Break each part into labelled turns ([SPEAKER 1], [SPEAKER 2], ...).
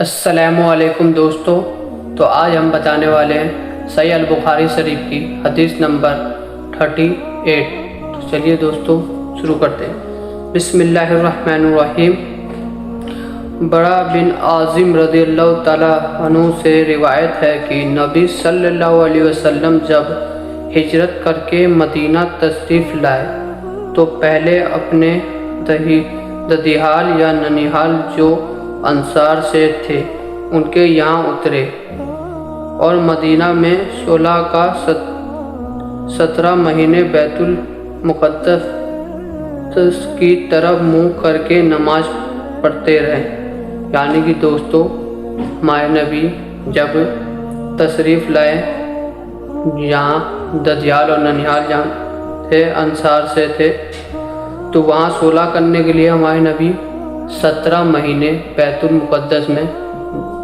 [SPEAKER 1] السلام علیکم دوستو، تو آج ہم بتانے والے ہیں صحیح البخاری شریف کی حدیث نمبر 38۔ تو چلیے دوستو شروع کرتے ہیں۔ بسم اللہ الرحمن الرحیم۔ برا بن عازم رضی اللہ تعالیٰ عنہ سے روایت ہے کہ نبی صلی اللہ علیہ وسلم جب ہجرت کر کے مدینہ تشریف لائے تو پہلے اپنے ددیحال یا ننیحال جو انصار سے تھے ان کے یہاں اترے اور مدینہ میں 16 کا 17 مہینے بیت المقدس کی طرف منہ کر کے نماز پڑھتے رہے۔ یعنی کہ دوستو ہمارے نبی جب تشریف لائے یہاں ددیال اور ننیحال جہاں تھے انصار سے تھے تو وہاں صلح کرنے کے لیے ہمارے نبی 17 مہینے بیت المقدس میں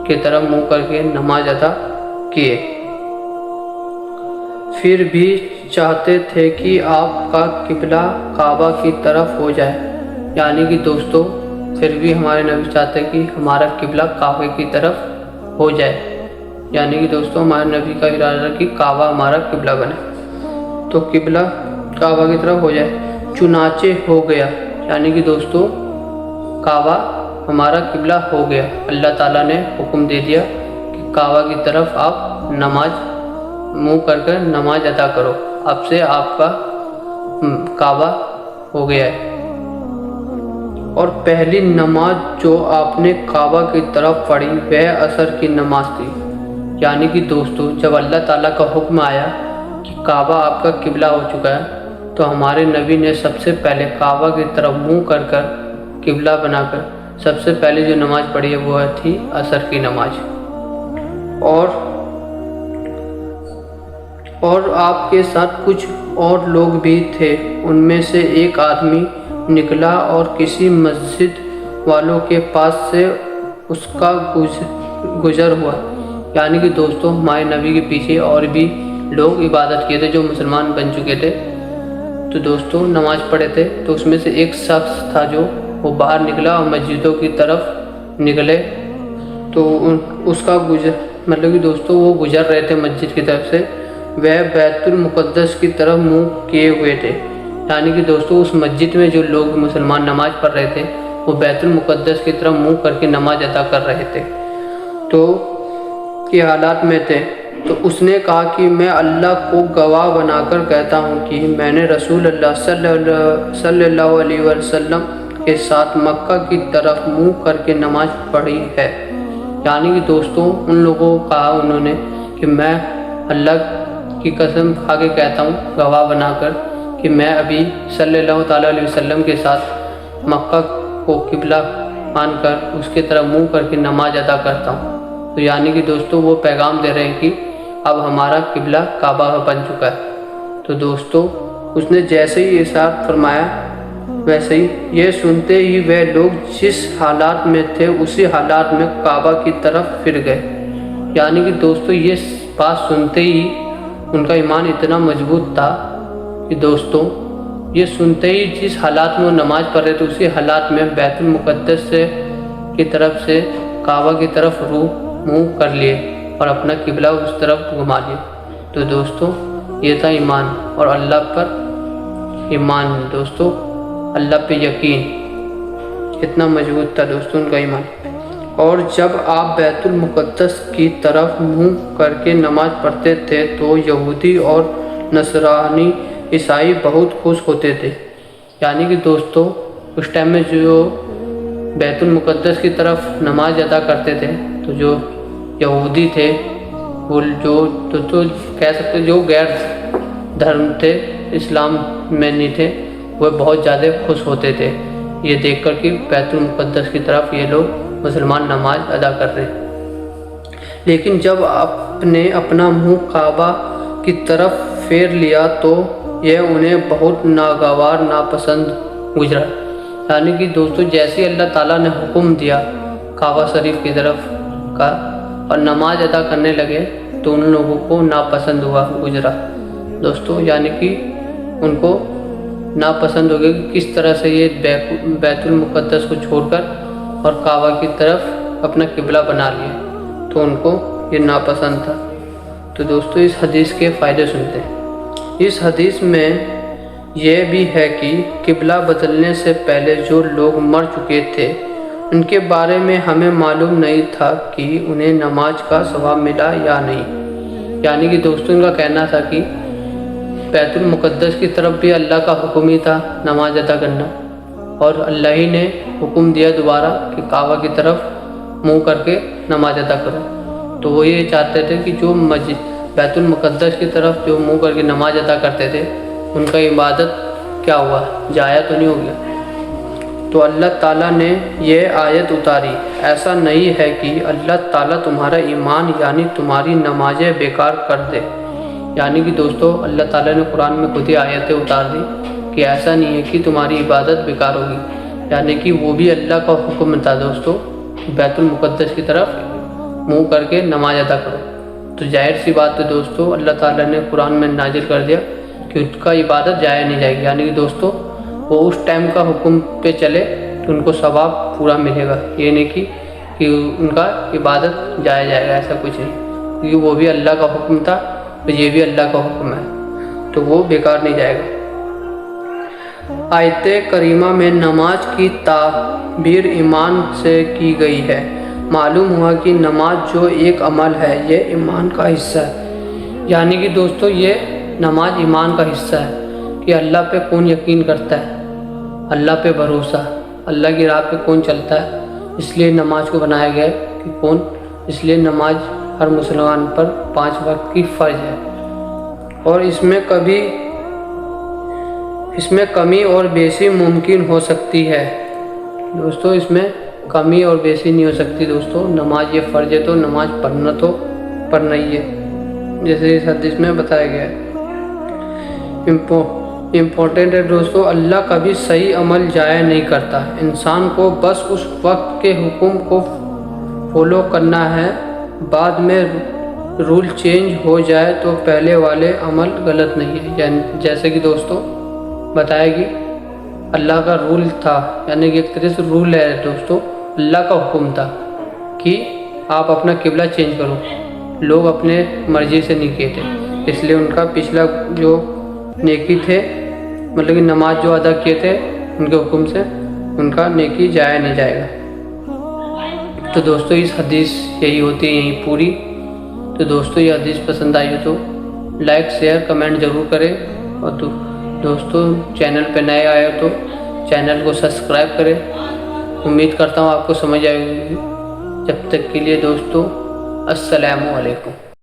[SPEAKER 1] کی طرف منہ کر کے نماز ادا کیے۔ پھر بھی چاہتے تھے کہ آپ کا قبلہ کعبہ کی طرف ہو جائے۔ یعنی کہ دوستو پھر بھی ہمارے نبی چاہتے کہ ہمارا قبلہ کعبے کی طرف ہو جائے۔ یعنی کہ دوستو ہمارے نبی کا ارادہ کہ کعبہ ہمارا قبلہ بنے، تو قبلہ کعبہ کی طرف ہو جائے۔ چنانچہ ہو گیا، یعنی کہ دوستو کعبہ ہمارا قبلہ ہو گیا۔ اللہ تعالیٰ نے حکم دے دیا کہ کعبہ کی طرف آپ نماز منہ کر کر نماز ادا کرو، اب سے آپ کا کعبہ ہو گیا ہے۔ اور پہلی نماز جو آپ نے کعبہ کی طرف پڑھی وہ عصر کی نماز تھی۔ یعنی کہ دوستو جب اللہ تعالیٰ کا حکم آیا کہ کعبہ آپ کا قبلہ ہو چکا ہے تو ہمارے نبی نے سب سے پہلے کعبہ کی طرف منہ کر کر قبلہ بنا کر سب سے پہلے جو نماز پڑھی ہے وہ تھی عصر کی نماز۔ اور آپ کے ساتھ کچھ اور لوگ بھی تھے۔ ان میں سے ایک آدمی نکلا اور کسی مسجد والوں کے پاس سے اس کا گزر ہوا۔ یعنی کہ دوستو ہمارے نبی کے پیچھے اور بھی لوگ عبادت کیے تھے جو مسلمان بن چکے تھے، تو دوستو نماز پڑھے تھے، تو اس میں سے ایک شخص تھا جو وہ باہر نکلا اور مسجدوں کی طرف نکلے تو اس کا مطلب کہ دوستو وہ گزر رہے تھے مسجد کی طرف سے، وہ بیت المقدس کی طرف منہ کیے ہوئے تھے۔ یعنی کہ دوستو اس مسجد میں جو لوگ مسلمان نماز پڑھ رہے تھے وہ بیت المقدس کی طرف منہ کر کے نماز ادا کر رہے تھے تو کے حالات میں تھے۔ تو اس نے کہا کہ میں اللہ کو گواہ بنا کر کہتا ہوں کہ میں نے رسول اللہ صلی اللہ علیہ وسلم کے ساتھ مکہ کی طرف منہ کر کے نماز پڑھی ہے۔ یعنی کہ دوستو ان لوگوں کو کہا انہوں نے کہ میں اللہ کی قسم کھا کے کہتا ہوں گواہ بنا کر کہ میں ابھی صلی اللہ تعالیٰ علیہ وسلم کے ساتھ مکہ کو قبلہ مان کر اس کی طرف منہ کر کے نماز ادا کرتا ہوں۔ تو یعنی کہ دوستو وہ پیغام دے رہے ہیں کہ اب ہمارا قبلہ کعبہ بن چکا ہے۔ تو دوستو اس نے جیسے ہی ارشاد فرمایا ویسے ہی یہ سنتے ہی وہ لوگ جس حالات میں تھے اسی حالات میں کعبہ کی طرف پھر گئے۔ یعنی کہ دوستو یہ بات سنتے ہی ان کا ایمان اتنا مضبوط تھا کہ دوستو یہ سنتے ہی جس حالات میں وہ نماز پڑھ رہے تھے اسی حالات میں بیت المقدس کی طرف سے کعبہ کی طرف منہ کر لیے اور اپنا قبلہ اس طرف گھما لیا۔ تو دوستو یہ تھا ایمان اور اللہ پر ایمان، دوستو اللہ پہ یقین اتنا مضبوط تھا دوستو ان کا ایمان۔ اور جب آپ بیت المقدس کی طرف منہ کر کے نماز پڑھتے تھے تو یہودی اور نصرانی عیسائی بہت خوش ہوتے تھے۔ یعنی کہ دوستو اس ٹائم میں جو بیت المقدس کی طرف نماز ادا کرتے تھے تو جو یہودی تھے وہ جو کہہ سکتے جو غیر دھرم تھے اسلام میں نہیں تھے وہ بہت زیادہ خوش ہوتے تھے یہ دیکھ کر کہ بیت المقدس کی طرف یہ لوگ مسلمان نماز ادا کر رہے ہیں۔ لیکن جب آپ نے اپنا منہ کعبہ کی طرف پھیر لیا تو یہ انہیں بہت ناگوار ناپسند گزرا۔ یعنی کہ دوستو جیسے اللہ تعالیٰ نے حکم دیا کعبہ شریف کی طرف کا اور نماز ادا کرنے لگے تو ان لوگوں کو ناپسند گزرا دوستو۔ یعنی کہ ان کو ناپسند ہو گیا کہ کس طرح سے یہ بیت المقدس کو چھوڑ کر اور کعبہ کی طرف اپنا قبلہ بنا لیا تو ان کو یہ ناپسند تھا۔ تو دوستو اس حدیث کے فائدے سنتے ہیں۔ اس حدیث میں یہ بھی ہے کہ قبلہ بدلنے سے پہلے جو لوگ مر چکے تھے ان کے بارے میں ہمیں معلوم نہیں تھا کہ انہیں نماز کا ثواب ملا یا نہیں۔ یعنی کہ دوستوں ان کا کہنا تھا کہ بیت المقدس کی طرف بھی اللہ کا حکم ہی تھا نماز ادا کرنا، اور اللہ ہی نے حکم دیا دوبارہ کہ کعبہ کی طرف منہ کر کے نماز ادا کرو۔ تو وہ یہ چاہتے تھے کہ جو بیت المقدس کی طرف جو منہ کر کے نماز ادا کرتے تھے ان کا عبادت کیا ہوا، ضائع تو نہیں ہو گیا۔ تو اللہ تعالیٰ نے یہ آیت اتاری، ایسا نہیں ہے کہ اللہ تعالیٰ تمہارا ایمان یعنی تمہاری نمازیں بیکار کر دے۔ یعنی کہ دوستو اللہ تعالیٰ نے قرآن میں خود ہی آیتیں اتار دی کہ ایسا نہیں ہے کہ تمہاری عبادت بیکار ہوگی، یعنی کہ وہ بھی اللہ کا حکم تھا دوستو، بیت المقدس کی طرف منہ کر کے نماز ادا کرو۔ تو ظاہر سی بات ہے دوستو اللہ تعالیٰ نے قرآن میں نازل کر دیا کہ اس کا عبادت ضائع نہیں جائے گی، یعنی کہ دوستو وہ اس ٹائم کا حکم پہ چلے تو ان کو ثواب پورا ملے گا، یہ نہیں کہ ان کا عبادت جائے جائے گا، ایسا کچھ نہیں، کیونکہ وہ بھی اللہ کا حکم تھا اور یہ بھی اللہ کا حکم ہے تو وہ بیکار نہیں جائے گا۔ آیت کریمہ میں نماز کی تعبیر ایمان سے کی گئی ہے۔ معلوم ہوا کہ نماز جو ایک عمل ہے یہ ایمان کا حصہ ہے، یعنی کہ دوستو یہ نماز ایمان کا حصہ ہے کہ اللہ پہ کون یقین کرتا ہے، اللہ پہ بھروسہ، اللہ کی راہ پہ کون چلتا ہے، اس لیے نماز کو بنایا گیا ہے کہ کون، اس لیے نماز ہر مسلمان پر 5 وقت کی فرض ہے، اور اس میں کمی اور بیشی ممکن ہو سکتی ہے دوستو، اس میں کمی اور بیشی نہیں ہو سکتی دوستو۔ نماز یہ فرض ہے تو نماز پڑھنا ہی ہے، جیسے اس حدیث میں بتایا گیا ہے۔ امپورٹنٹ ہے دوستو، اللہ کبھی صحیح عمل ضائع نہیں کرتا، انسان کو بس اس وقت کے حکم کو فالو کرنا ہے، بعد میں رول چینج ہو جائے تو پہلے والے عمل غلط نہیں ہے۔ جیسے کہ دوستو بتایا کہ اللہ کا رول تھا، یعنی کہ ایک طرح سے رول ہے دوستو، اللہ کا حکم تھا کہ آپ اپنا قبلہ چینج کرو، لوگ اپنے مرضی سے نہیں کیے تھے، اس لیے ان کا پچھلا جو نیکی تھے، مطلب کہ نماز جو ادا کیے تھے ان کے حکم سے، ان کا نیکی ضائع نہیں جائے گا۔ تو دوستو اس حدیث یہی ہوتی ہے یہیں پوری۔ تو دوستو یہ حدیث پسند آئی ہو تو لائک شیئر کمنٹ ضرور کریں، اور دوستو چینل پہ نئے آئے ہو تو چینل کو سبسکرائب کریں۔ امید کرتا ہوں آپ کو سمجھ آئے گی۔ جب تک کے لیے دوستو السلام علیکم۔